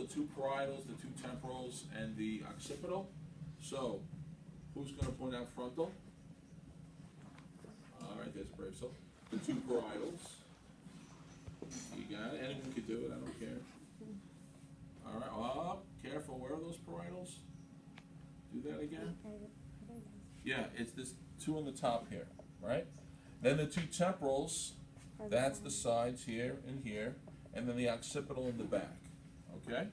two parietals, the two temporals, and the occipital. So, who's going to point out frontal? All right, that's brave. So, the two parietals. You got it. Anyone could do it. I don't care. All right. Oh, careful. Where are those parietals? Do that again. Yeah, it's this two on the top here, right? Then the two temporals. That's the sides here and here, and then the occipital in the back. Okay.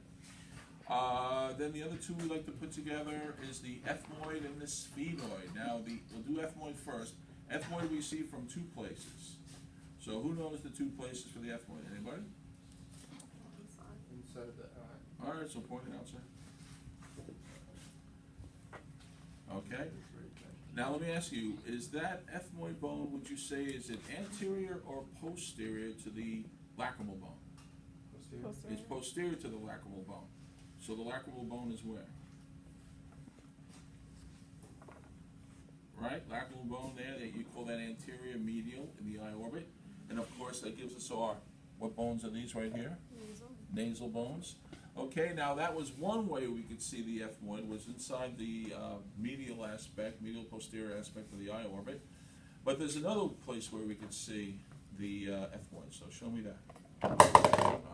Then the other two we like to put together is the ethmoid and the sphenoid. Now, we'll do ethmoid first. Ethmoid we see from two places. So who knows the two places for the ethmoid? Anybody? Inside of the eye. All right, so point it out, sir. Okay. Now let me ask you, is that ethmoid bone, would you say, is it anterior or posterior to the lacrimal bone? Posterior. It's posterior to the lacrimal bone. So the lacrimal bone is where? Right? Lacrimal bone there, that you call that anterior medial in the eye orbit. And of course, that gives us our, what bones are these right here? Nasal bones. Okay, now that was one way we could see the ethmoid, was inside the medial aspect, medial posterior aspect of the eye orbit. But there's another place where we could see the ethmoid, so show me that.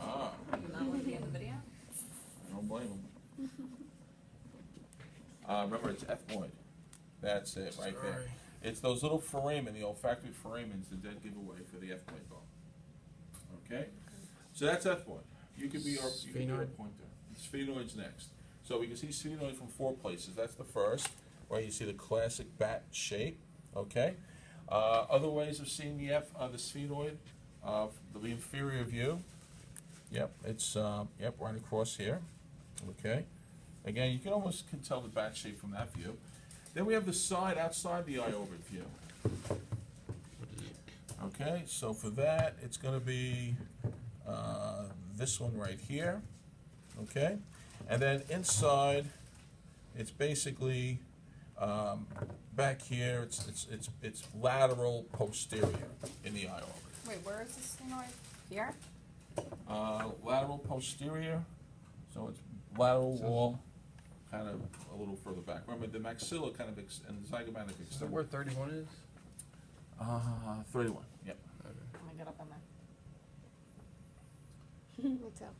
Ah. Not want to be in the video? I don't blame them. Remember, it's ethmoid. That's it, right there. It's those little foramen, the olfactory foramens, the dead giveaway for the ethmoid bone. Okay? So that's ethmoid. You could be our pointer. Sphenoid's next. So we can see sphenoid from four places. That's the first, where you see the classic bat shape. Okay? Other ways of seeing the sphenoid, the inferior view. Yep, it's right across here. Okay? Again, you can almost tell the bat shape from that view. Then we have the side outside the eye orbit view. Okay, so for that, it's going to be this one right here. Okay, and then inside, it's basically back here. It's lateral posterior in the eye orbit. Wait, where is this sphenoid? Here? Lateral posterior, so it's lateral wall, kind of a little further back. Remember, the maxilla kind of and the zygomatic Is that extend. where 31 is? 31. Yep. Let me get up in there. What's up?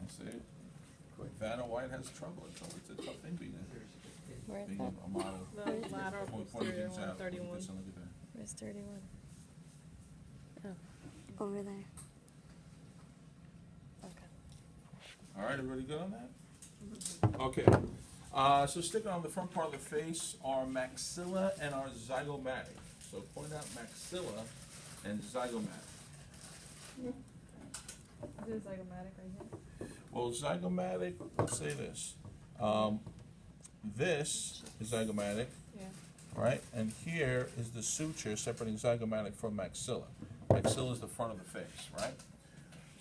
That's it. Vanna White has trouble. It's a tough thing being Where is being that? a model. The lateral Pointing posterior things out. 131. Look at that. Where's 31? Oh, over there. Okay. All right, everybody good on that? Okay. So sticking on the front part of the face are maxilla and our zygomatic. So point out maxilla and zygomatic. Is it zygomatic right here? Well, zygomatic, let's say this. This is zygomatic, Yeah. right? And here is the suture separating zygomatic from maxilla. Maxilla is the front of the face, right?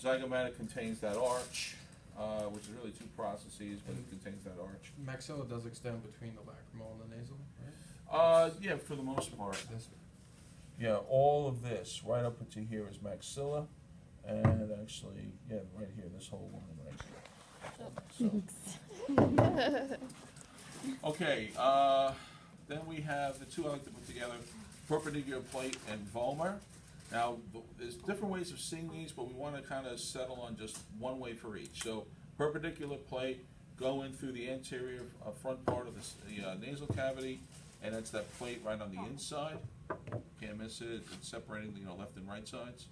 Zygomatic contains that arch, which is really two processes, but it contains that arch. Maxilla does extend between the lacrimal and the nasal, right? Yeah, for the most part. This, Yeah, all of this, right up to here is maxilla, and actually, yeah, right here, this whole one right here. So, okay, then we have the two I like to put together, perpendicular plate and vomer. Now, there's different ways of seeing these, but we want to kind of settle on just one way for each. So, perpendicular plate, go in through the anterior front part of the nasal cavity, and that's that plate right on the inside. Can't miss it. It's separating the left and right sides.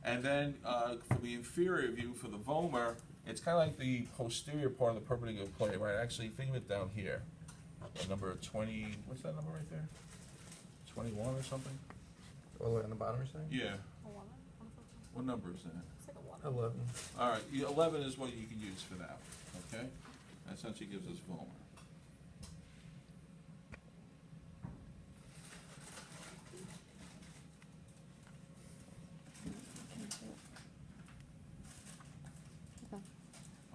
And then for the inferior view, for the vomer, it's kind of like the posterior part of the perpendicular plate, right? Actually, think of it down here. Number 20, what's that number right there? 21 or something? all the way on the bottom, you're saying? Yeah. A woman? What number is that? It's like a woman. 11. All right, 11 is what you can use for that, okay? That essentially gives us vomer.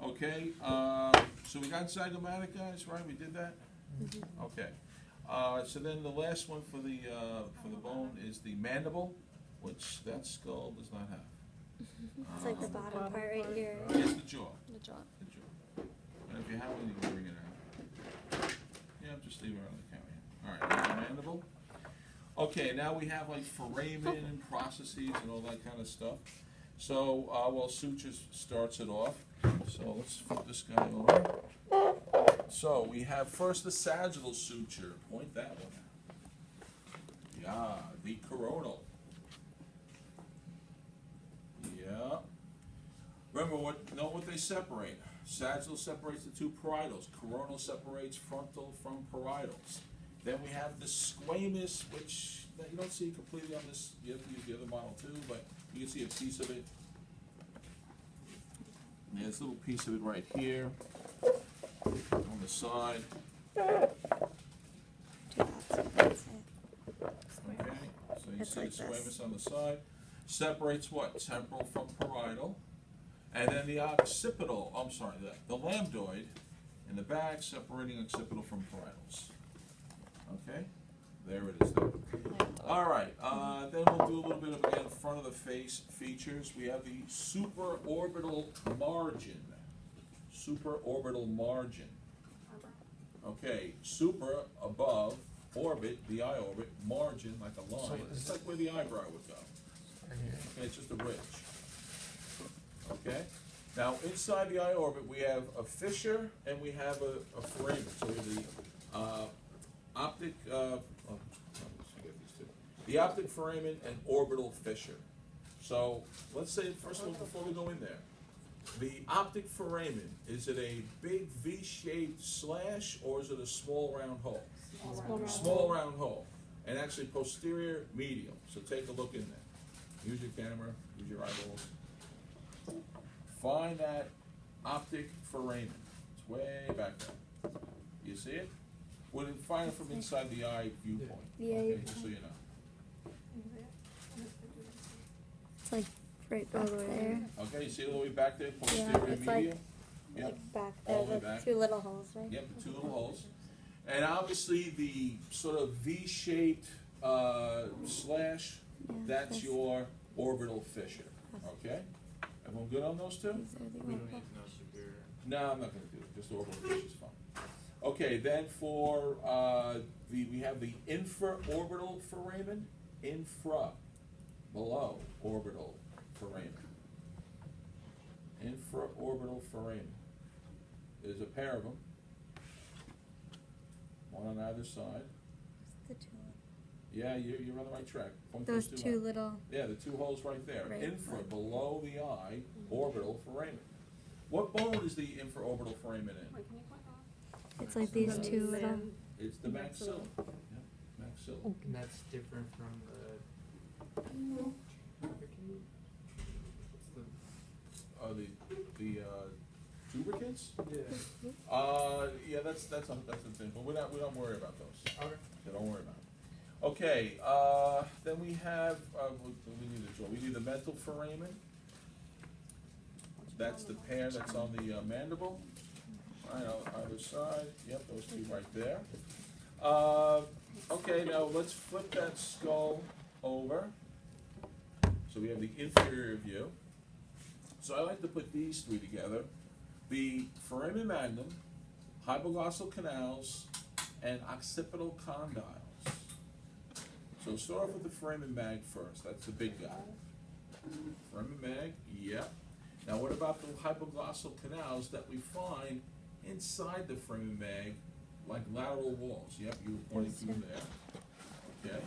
Okay, so we got zygomatic, guys, right? We did that? Okay. So then the last one for the bone is the mandible, which that skull does not have. bottom part right part. here. Yes, the jaw, The jaw. the jaw. And if you have one, you can bring it out. Yeah, just leave it on the camera. All right, there's the mandible. Okay, now we have like foramen and processes and all that kind of stuff. So, well, sutures starts it off. So let's flip this guy over. So we have first the sagittal suture. Point that one out. Yeah, the coronal. Yeah. Remember note what they separate. Sagittal separates the two parietals. Coronal separates frontal from parietals. Then we have the squamous, which you don't see completely on this. You have to use the other model too, but you can see a piece of it. And there's a little piece of it right here on the side. That's it. Okay, so you It's see like the this. squamous on the side. Separates what? Temporal from parietal. And then the occipital, the lambdoid in the back separating occipital from parietals. Okay, there it is there. All right, then we'll do a little bit of, again, front of the face features. We have the supraorbital margin. Supraorbital margin. Okay, supra, above, orbit, the eye orbit, margin, like a line. So It's is like where the eyebrow would go. Right here. Okay, it's just a ridge. Okay? Now, inside the eye orbit, we have a fissure and we have a foramen. So we have the optic, the optic foramen and orbital fissure. So, let's say, first of all, before we go in there, the optic foramen, is it a big V-shaped slash or is it a small round hole? Small round hole. And actually posterior medial. So take a look in there. Use your camera, use your eyeballs. Find that optic foramen. It's way back there. You see it? Well, find it from inside the eye viewpoint. Yeah, Okay, you just so you know. It's like right back there. Okay, you see it all the way back there, Yeah, posterior it's like- medial? Yep. Like back All there, the way the back. two little holes, right? Yep, the two little holes. And obviously the sort of V-shaped slash, Yeah, that's this. your orbital fissure. Okay? Everyone good on those two? These are the We don't orbital. need to know severe. No, I'm not gonna do it, just orbital fissure is fine. Okay, then for, we have the infraorbital foramen, below orbital foramen. Infraorbital foramen. There's a pair of them. One on either side. The two. Yeah, you're on the right track. Point Those those two out. little. Yeah, the two holes right there. Right. Infra, below the eye, orbital foramen. What bone is the infraorbital foramen in? Wait, can you point that? It's like these two little. It's the maxilla. Yep, maxilla. And that's different from the trabeculae? What's The tubercles? the? Yeah, that's a thing, but we don't worry about those. Okay. So don't worry about it. Okay, then we have, we need a jaw. We need the mental foramen. That's the pair that's on the mandible. Right, on either side. Yep, those two right there. Okay, now let's flip that skull over. So we have the inferior view. So I like to put these three together. The foramen magnum, hypoglossal canals, and occipital condyles. So start off with the foramen mag first. That's the big guy. Foramen mag, yep. Now what about the hypoglossal canals that we find inside the foramen mag, like lateral walls? Yep, you were pointing to them there. Okay.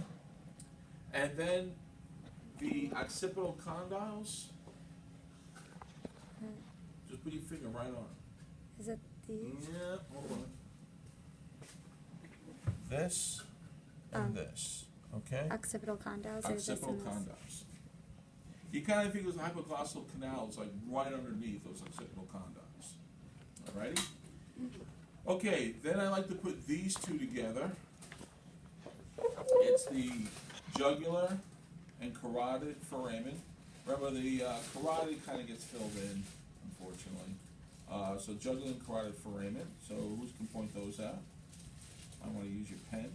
And then the occipital condyles, just put your finger right on it. Is it these? Yeah, hold on. This and this, okay? Occipital condyles or this Occipital and this? condyles. You kind of think of the hypoglossal canals like right underneath those occipital condyles. Alrighty? Okay, then I like to put these two together. It's the jugular and carotid foramen. Remember, the carotid kind of gets filled in, unfortunately. So jugular and carotid foramen. So who can point those out? I want to use your pen.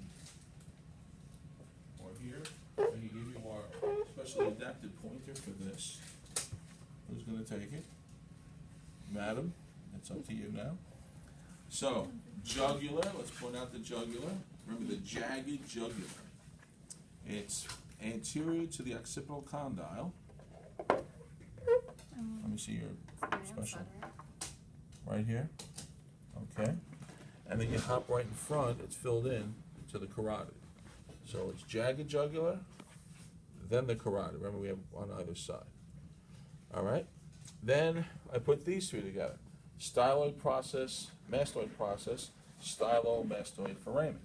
Or here. I can give you our specially adapted pointer for this. Who's gonna take it? Madam, it's up to you now. So, jugular, let's point out the jugular. Remember the jagged jugular. It's anterior to the occipital condyle. Let me see your special. Right here, okay? And then you hop right in front, it's filled in to the carotid. So it's jagged jugular, then the carotid. Remember, we have on either side. All right? Then I put these three together. Styloid process, mastoid process, stylomastoid foramen.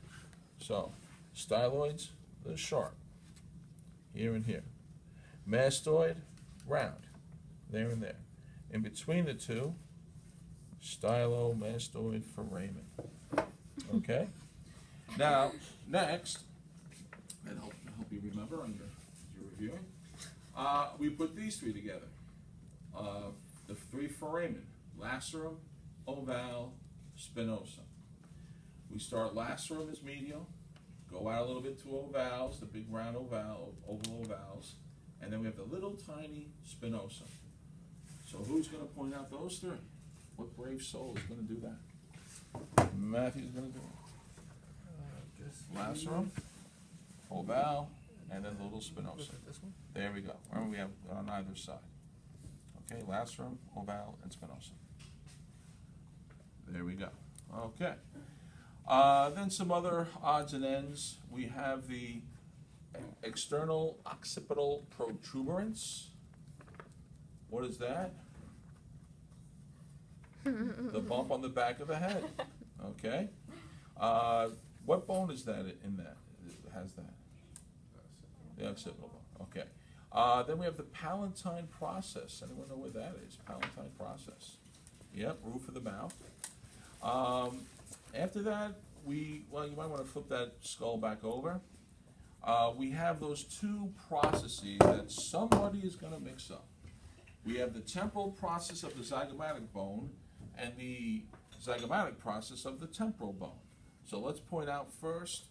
So, styloids, they're sharp, here and here. Mastoid, round, there and there. In between the two, stylomastoid foramen. Okay? Now, next, and help you remember on your reviewing, we put these three together. The three foramen, lacerum, ovale, spinosum. We start lacerum as medial, go out a little bit to ovales, the big round oval ovales, and then we have the little tiny spinosum. So who's going to point out those three? What brave soul is going to do that? Matthew's going to do it. Lacerum, ovale, and then the little spinosum. Look at this one. There we go. Remember, we have on either side. Okay, lacerum, ovale, and spinosum. There we go. Okay. Then some other odds and ends. We have the external occipital protuberance. What is that? The bump on the back of the head. Okay. What bone is that in that? It has that? The occipital bone. Okay. Then we have the palatine process. Anyone know where that is? Palatine process. Yep, roof of the mouth. After that, you might want to flip that skull back over. We have those two processes that somebody is going to mix up. We have the temporal process of the zygomatic bone and the zygomatic process of the temporal bone. So let's point out first,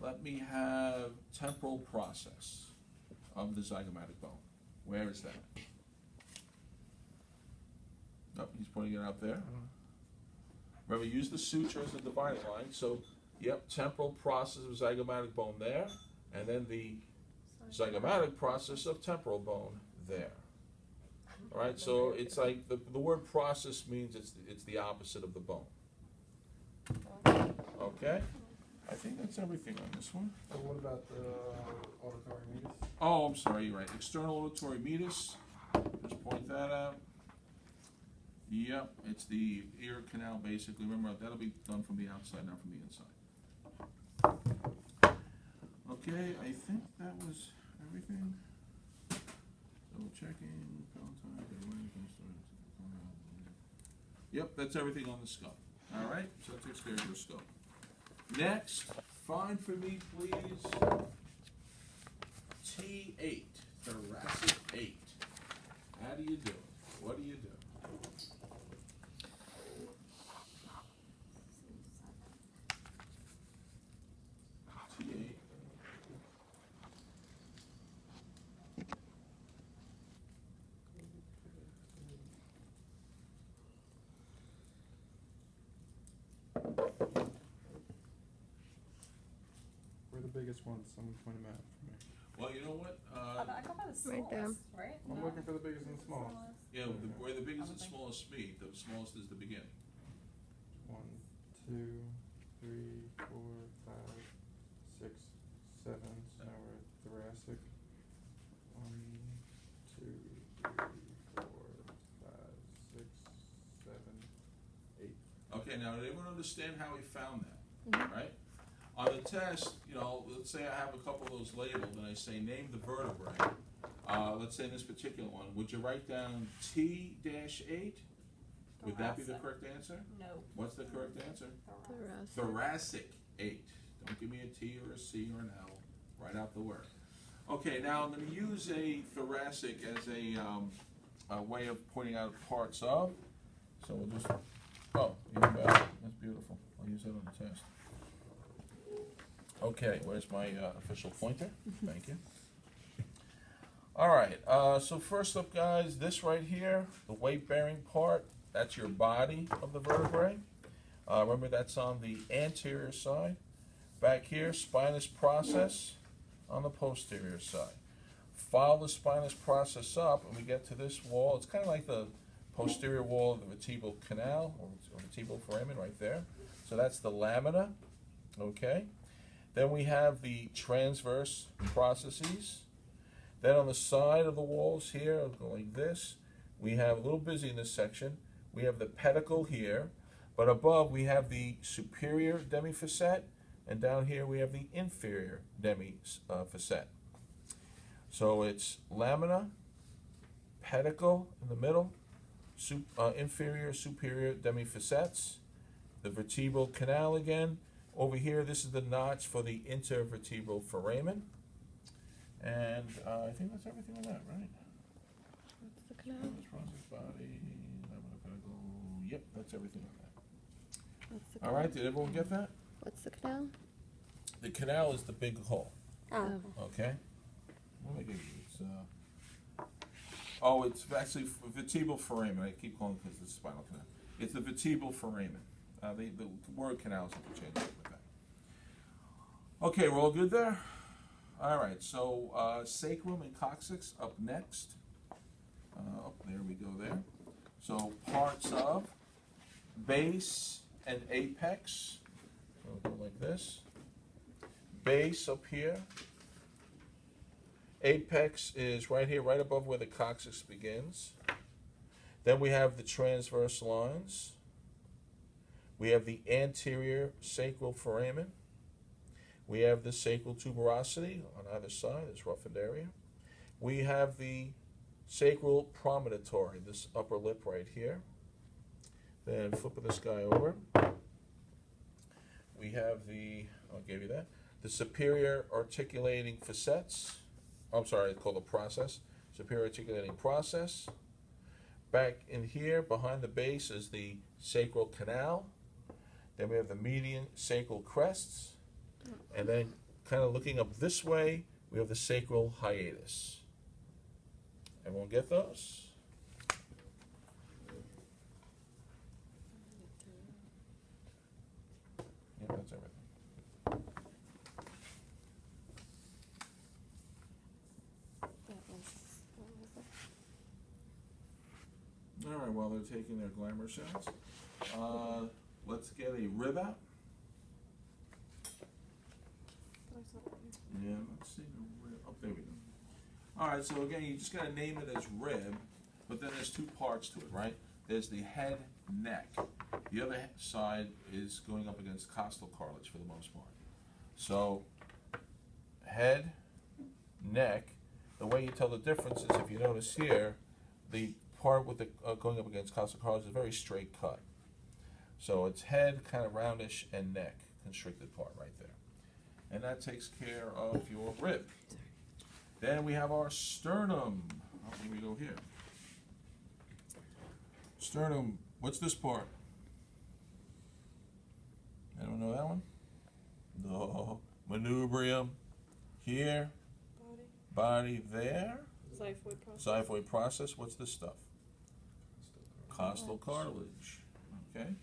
let me have temporal process of the zygomatic bone. Where is that? Oh, he's pointing it out there. Remember, use the suture as the dividing line. So, yep, temporal process of zygomatic bone there, and then the zygomatic process of temporal bone there. All right, so it's like the word process means it's the opposite of the bone. Okay, I think that's everything on this one. So what about the auditory meatus? Oh, I'm sorry, you're right. External auditory meatus. Just point that out. Yep, it's the ear canal basically. Remember, that'll be done from the outside, not from the inside. Okay, I think that was everything. Double checking. Yep, that's everything on the skull. All right, so that takes care of your skull. Next, find for me, please, T8, thoracic 8. How do you do it? What do you do? T8. We're the biggest ones. Someone point them out for me. Well, you know what? I go by the Right there. smallest, right? I'm No? looking for the biggest and smallest. Yeah, where the biggest and smallest meet, the smallest is the beginning. 1, 2, 3, 4, 5, 6, 7. So now we're at thoracic. 1, 2, 3, 4, 5, 6, 7, 8. Okay, now, did everyone understand how we found that? Right? On the test, let's say I have a couple of those labeled and I say name the vertebrae. Let's say in this particular one, would you write down T-8? Would that be the correct answer? No. What's the correct answer? Thoracic. Thoracic 8. Don't give me a T or a C or an L. Write out the word. Okay, now I'm going to use a thoracic as a way of pointing out parts of. So we'll just, even better. That's beautiful. I'll use that on the test. Okay, where's my official pointer? Thank you. All right, so first up, guys, this right here, the weight-bearing part, that's your body of the vertebrae. Remember, that's on the anterior side. Back here, spinous process on the posterior side. Follow the spinous process up, and we get to this wall. It's kind of like the posterior wall of the vertebral canal, or vertebral foramen right there. So that's the lamina, okay? Then we have the transverse processes. Then on the side of the walls here, like this, we have a little busy in this section. We have the pedicle here, but above we have the superior demifacet, and down here we have the inferior demifacet. So it's lamina, pedicle in the middle, inferior, superior demifacets, the vertebral canal again. Over here, this is the notch for the intervertebral foramen. And I think that's everything on that, right? What's the canal? Spinous process, body, lamina, pedicle. Yep, that's everything on that. What's the All right, did everyone get that? What's the canal? The canal is the big hole, Oh. okay? What did I give you? It's, oh, it's actually vertebral foramen. I keep calling it because it's spinal canal. It's the vertebral foramen. The word canal is interchangeable with that. Okay, we're all good there? All right, so sacrum and coccyx up next. There we go there. So parts of base and apex. So we'll go like this. Base up here. Apex is right here, right above where the coccyx begins. Then we have the transverse lines. We have the anterior sacral foramen. We have the sacral tuberosity on either side, this roughened area. We have the sacral promontory, this upper lip right here. Then flip this guy over. We have the, I'll give you that, the superior articulating facets. I'm sorry, it's called a process. Superior articulating process. Back in here, behind the base, is the sacral canal. Then we have the median sacral crests. And then, kind of looking up this way, we have the sacral hiatus. Everyone get those? Yeah, that's everything. All right, while they're taking their glamour shots, let's get a rib out. Yeah, let's see the rib. Oh, there we go. All right, so again, you just gotta name it as rib, but then there's two parts to it, right? There's the head, neck. The other side is going up against costal cartilage for the most part. So, head, neck. The way you tell the difference is, if you notice here, the part with the going up against costal cartilage is a very straight cut. So it's head, kind of roundish, and neck, constricted part right there. And that takes care of your rib. Then we have our sternum. Oh, here we go here. Sternum, what's this part? I don't know that one? No. Manubrium. Here. Body there. Xiphoid process. Xiphoid process. What's this stuff? Costal cartilage. Okay.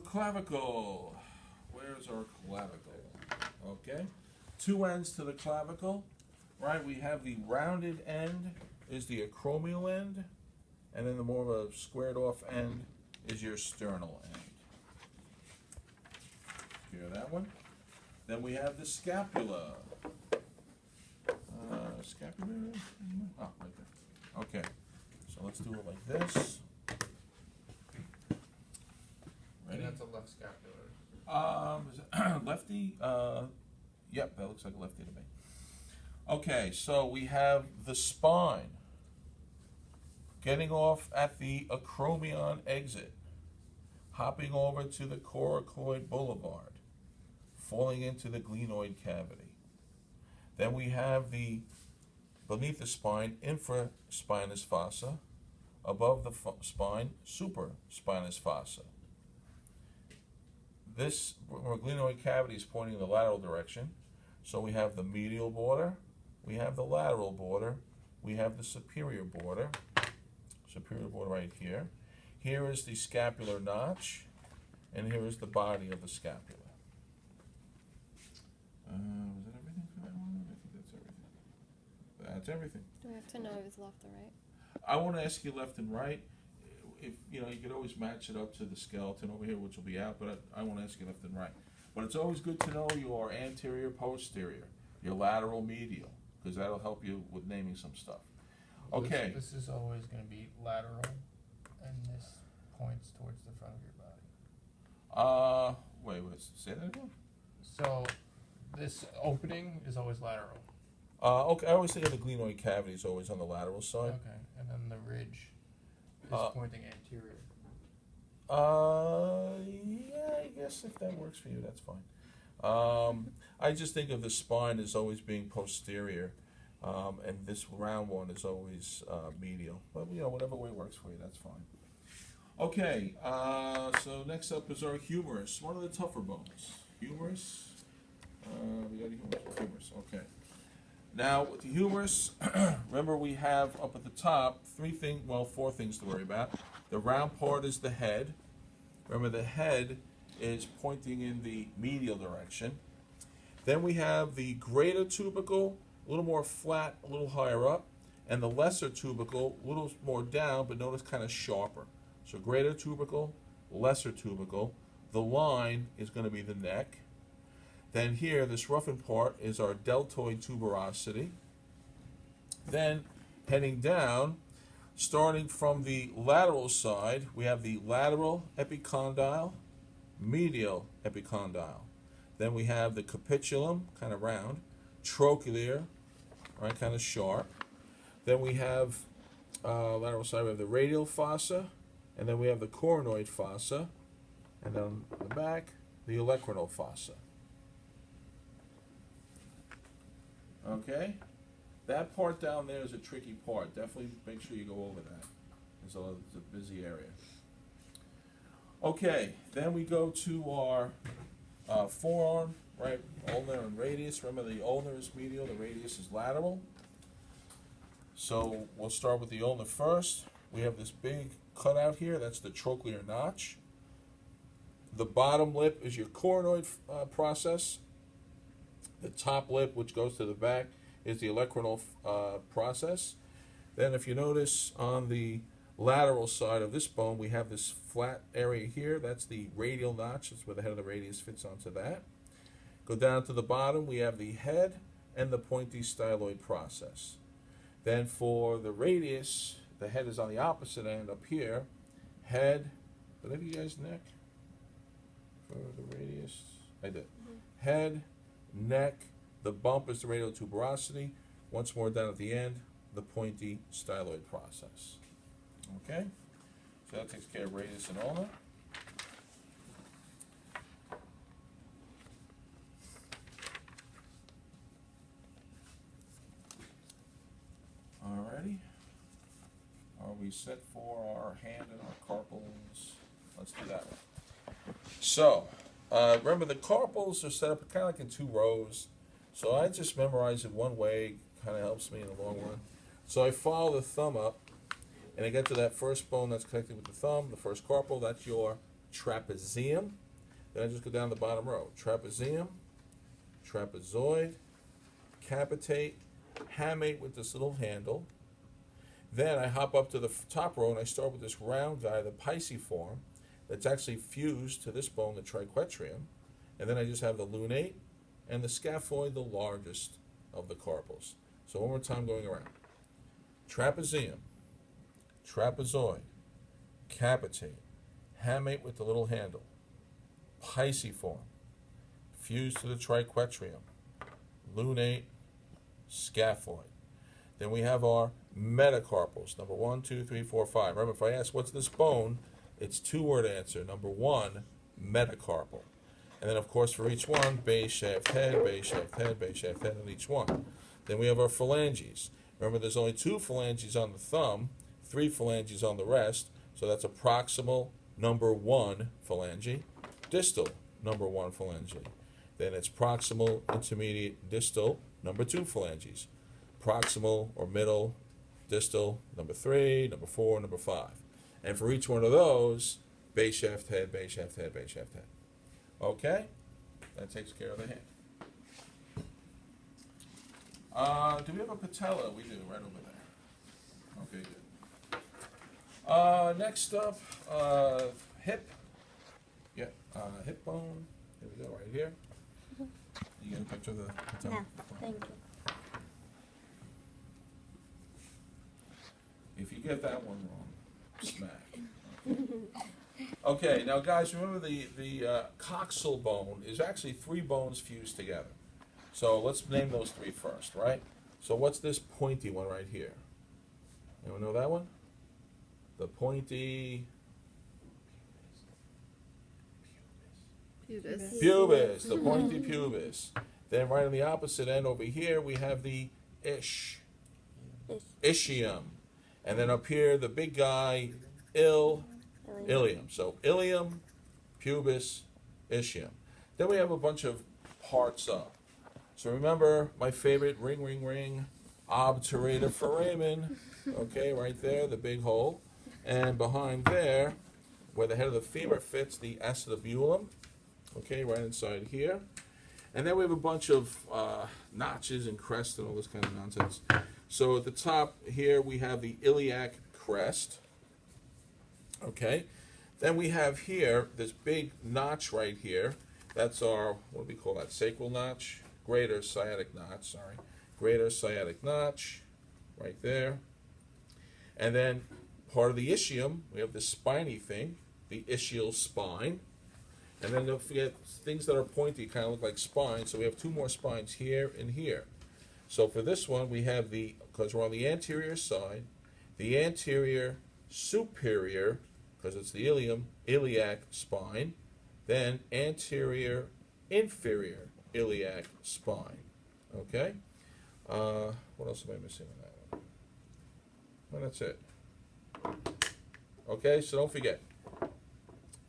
Clavicle. Where's our clavicle? Okay. Two ends to the clavicle. Right, we have the rounded end is the acromial end, and then the more of a squared off end is your sternal end. Hear that one? Then we have the scapula. Scapula? Oh, right there. Okay. So let's do it like this. Ready? And that's a left scapular. Is it lefty? Yep, that looks like a lefty to me. Okay, so we have the spine getting off at the acromion exit, hopping over to the coracoid boulevard, falling into the glenoid cavity. Then we have the, beneath the spine, infraspinous fossa, above the spine, supraspinous fossa. This glenoid cavity is pointing in the lateral direction, So we have the medial border, we have the lateral border, we have the superior border right here. Here is the scapular notch, and here is the body of the scapula. Was that everything for that one? I think that's everything. That's everything. Do we have to know if it's left or right? I want to ask you left and right. If you know, you could always match it up to the skeleton over here, which will be out. But I want to ask you left and right. But it's always good to know your anterior, posterior, your lateral, medial, because that'll help you with naming some stuff. Okay. This is always gonna be lateral, and this points towards the front of your body. Wait, say that again? So, this opening is always lateral. Okay, I always think of the glenoid cavity is always on the lateral side. Okay, and then the ridge is pointing anterior. Yeah, I guess if that works for you, that's fine. I just think of the spine as always being posterior, and this round one is always medial. But you know, whatever way works for you, that's fine. Okay, so next up is our humerus, one of the tougher bones. Humerus. We got humerus. Okay. Now with the humerus, remember we have up at the top four things to worry about. The round part is the head. Remember the head is pointing in the medial direction. Then we have the greater tubercle, a little more flat, a little higher up, and the lesser tubercle, a little more down, but notice kind of sharper. So greater tubercle, lesser tubercle. The line is going to be the neck. Then here, this roughened part is our deltoid tuberosity. Then heading down, starting from the lateral side, we have the lateral epicondyle, medial epicondyle. Then we have the capitulum, kind of round, trochlear, right, kind of sharp. Then we have lateral side, we have the radial fossa, and then we have the coronoid fossa, and then on the back, the olecramal fossa. Okay? That part down there is a tricky part. Definitely make sure you go over that. It's a busy area. Okay, then we go to our forearm, right? Ulnar and radius. Remember the ulnar is medial, the radius is lateral. So we'll start with the ulnar first. We have this big cutout here. That's the trochlear notch. The bottom lip is your coronoid process. The top lip, which goes to the back, is the olecramal process. Then if you notice on the lateral side of this bone, we have this flat area here. That's the radial notch. That's where the head of the radius fits onto that. Go down to the bottom, we have the head and the pointy styloid process. Then for the radius, the head is on the opposite end up here. Head, did I give you guys neck? For the radius, I did. Head, neck, the bump is the radial tuberosity. Once more down at the end, the pointy styloid process. Okay? So that takes care of radius and ulnar. Alrighty. Are we set for our hand and our carpals? Let's do that one. So, remember the carpals are set up kind of like in 2 rows. So I just memorize it one way, kind of helps me in the long run. So I follow the thumb up, and I get to that first bone that's connected with the thumb, the first carpal, that's your trapezium. Then I just go down the bottom row. Trapezium, trapezoid, capitate, hamate with this little handle. Then I hop up to the top row and I start with this round guy, the pisiform, that's actually fused to this bone, the triquetrium. And then I just have the lunate and the scaphoid, the largest of the carpals. So one more time going around. Trapezium, trapezoid, capitate, hamate with the little handle, pisiform, fused to the triquetrium, lunate, scaphoid. Then we have our metacarpals, number 1, 2, 3, 4, 5. Remember, if I ask what's this bone, it's 2-word answer. Number 1, metacarpal. And then, of course, for each one, base shaft head, base shaft head, base shaft head on each one. Then we have our phalanges. Remember, there's only 2 phalanges on the thumb, 3 phalanges on the rest. So that's a proximal number 1 phalange, distal number 1 phalange. then it's proximal, intermediate, distal, number 2 phalanges. Proximal or middle, distal, number 3, number 4, number 5. And for each one of those, base shaft head, base shaft head, base shaft head. Okay? That takes care of the hand. Do we have a patella? We do, right over there. Okay, good. Next up, hip. Yeah, hip bone. Here we go, right here. You get a picture of the patella? No, thank you. If you get that one wrong, smack. Okay, now guys, remember the coxal bone is actually 3 bones fused together. So let's name those 3 first, right? So what's this pointy one right here? Anyone know that one? The pointy Pubis. pubis, the pointy pubis. Then right on the opposite end over here, we have the ischium. And then up here, the big guy, ilium. So ilium, pubis, ischium. Then we have a bunch of parts up. So remember my favorite ring, obturator foramen. Okay, right there, the big hole. And behind there, where the head of the femur fits, the acetabulum. Okay, right inside here. And then we have a bunch of notches and crests and all this kind of nonsense. So at the top here, we have the iliac crest. Okay. Then we have here this big notch right here. That's our, what do we call that? Sacral notch? Greater sciatic notch, sorry. Greater sciatic notch right there. And then part of the ischium, we have this spiny thing, the ischial spine. And then don't forget things that are pointy kind of look like spines. So we have 2 more spines here and here. So for this one, we have the, because we're on the anterior side, the anterior superior, because it's the iliac spine, then anterior inferior iliac spine. Okay? What else am I missing on that one? Well, that's it. Okay, so don't forget.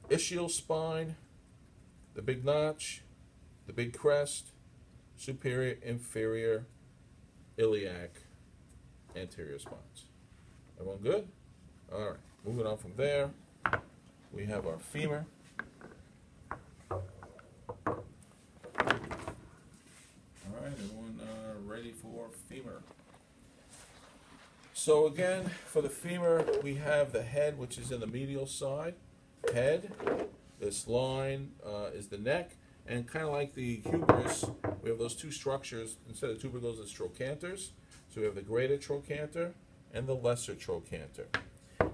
Ischial spine, the big notch, the big crest, superior, inferior, iliac, anterior spines. Everyone good? All right, moving on from there, we have our femur. All right, everyone ready for femur? So again, for the femur, we have the head, which is in the medial side. Head, this line is the neck, and kind of like the humerus, we have those 2 structures. Instead of tubercles, it's trochanters. So we have the greater trochanter and the lesser trochanter.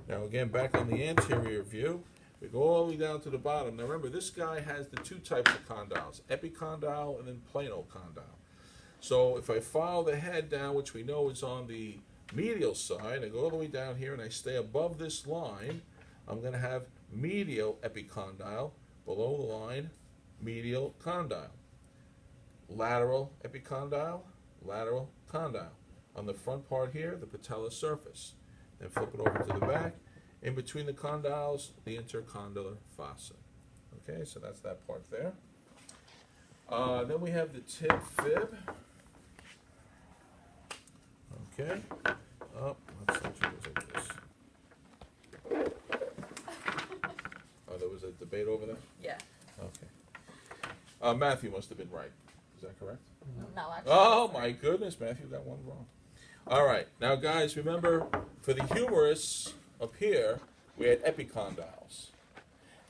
Now again, back on the anterior view, we go all the way down to the bottom. Now remember, this guy has the 2 types of condyles, epicondyle and then planocondyle. So if I follow the head down, which we know is on the medial side, I go all the way down here and I stay above this line, I'm going to have medial epicondyle, below the line, medial condyle. Lateral epicondyle, lateral condyle. On the front part here, the patella surface. Then flip it over to the back. In between the condyles, the intercondylar fossa. Okay, so that's that part there. Then we have the tib fib. Okay. Let's see what it is. Oh, there was a debate over there? Yeah. Okay. Matthew must have been right. Is that correct? No, actually. Oh my goodness, Matthew got one wrong. All right, now guys, remember for the humerus up here, we had epicondyles.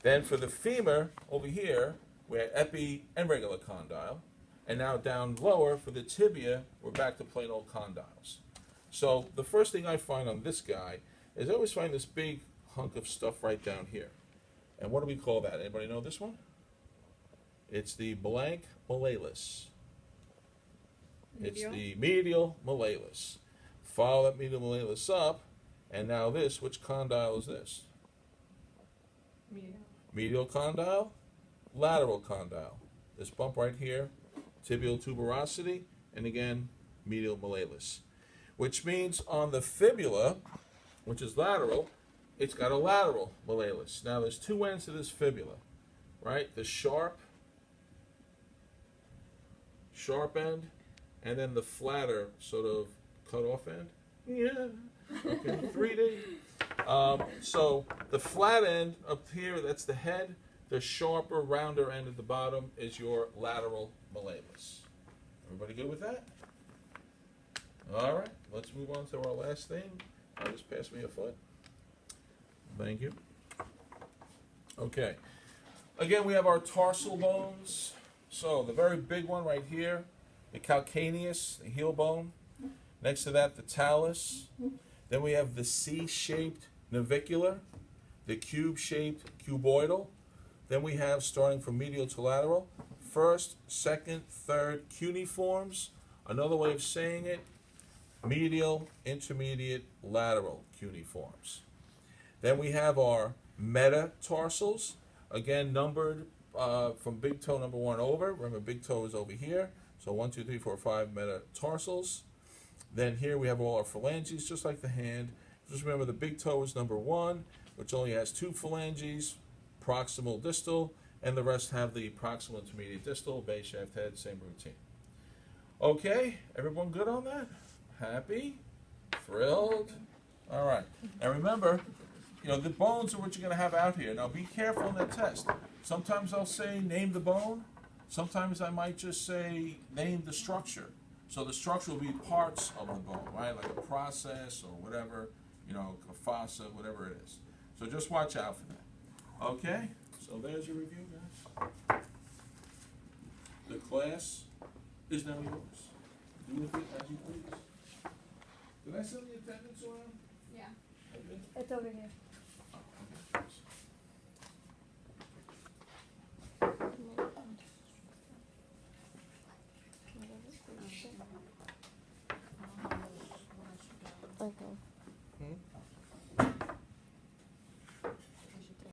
Then for the femur over here, we had epi and regular condyle. And now down lower for the tibia, we're back to plain old condyles. So the first thing I find on this guy is I always find this big hunk of stuff right down here. And what do we call that? Anybody know this one? It's the blank malleolus. It's the medial malleolus. Follow that medial malleolus up, and now this, which condyle is this? Medial condyle, lateral condyle. This bump right here, tibial tuberosity, and again, medial malleolus. Which means on the fibula, which is lateral, it's got a lateral malleolus. Now there's 2 ends to this fibula, right? The sharp sharp end, and then the flatter sort of cut off end. Yeah. Okay, 3D. So the flat end up here, that's the head. The sharper, rounder end at the bottom is your lateral malleolus. Everybody good with that? All right, let's move on to our last thing. Just pass me a foot. Thank you. Okay. Again, we have our tarsal bones. So the very big one right here, the calcaneus, the heel bone. Next to that, the talus. Then we have the C-shaped navicular, the cube-shaped cuboidal. Then we have, starting from medial to lateral, first, second, third cuneiforms. Another way of saying it, medial, intermediate, lateral cuneiforms. Then we have our metatarsals, again numbered from big toe number 1 over. Remember, big toe is over here. So 1, 2, 3, 4, 5 metatarsals. Then here we have all our phalanges, just like the hand. Just remember the big toe is number 1, which only has 2 phalanges, proximal, distal, and the rest have the proximal, intermediate, distal, base, shaft, head, same routine. Okay, everyone good on that? Happy? Thrilled? All right. And remember, the bones are what you're going to have out here. Now be careful in that test. Sometimes I'll say name the bone. Sometimes I might just say name the structure. So the structure will be parts of the bone, right? Like a process or whatever, a fossa, whatever it is. So just watch out for that. Okay? So there's your review, guys. The class is now yours. Do with it as you please. Did I send the attendance around? Yeah. I did? It's over here. Oh, okay. Okay.